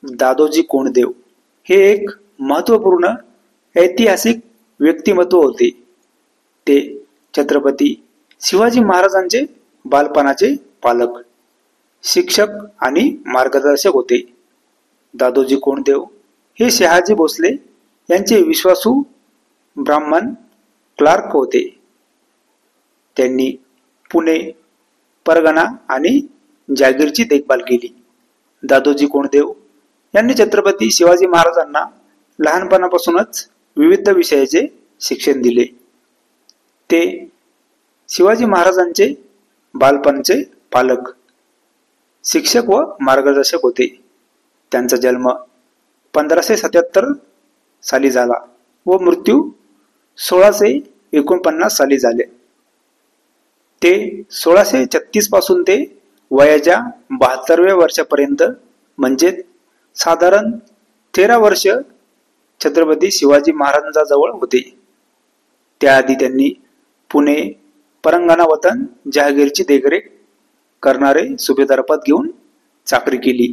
दादोजी कोंडदेव हे एक महत्त्वपूर्ण ऐतिहासिक व्यक्तिमत्व होते. ते छत्रपती शिवाजी महाराजांचे बालपणाचे पालक, शिक्षक आणि मार्गदर्शक होते. दादोजी कोंडदेव हे शहाजी भोसले यांचे विश्वासू ब्राह्मण क्लार्क होते. त्यांनी पुणे, परगणा आणि जहागीरची देखभाल केली. दादोजी कोंडदेव यांनी छत्रपती शिवाजी महाराजांना लहानपणापासूनच विविध विषयाचे शिक्षण दिले. ते शिवाजी महाराजांचे बालपणाचे पालक, शिक्षक व मार्गदर्शक होते. त्यांचा जन्म 1577 साली झाला व मृत्यू 1649 साली झाले. ते 1636 पासून ते वयाच्या 72व्या वर्षापर्यंत म्हणजे साधारण 13 वर्ष छत्रपती शिवाजी महाराजांजवळ होते. त्याआधी त्यांनी पुणे, परगणा वतन जहागीरची देखरेख करणारे सुभेदार पद घेऊन चाकरी केली.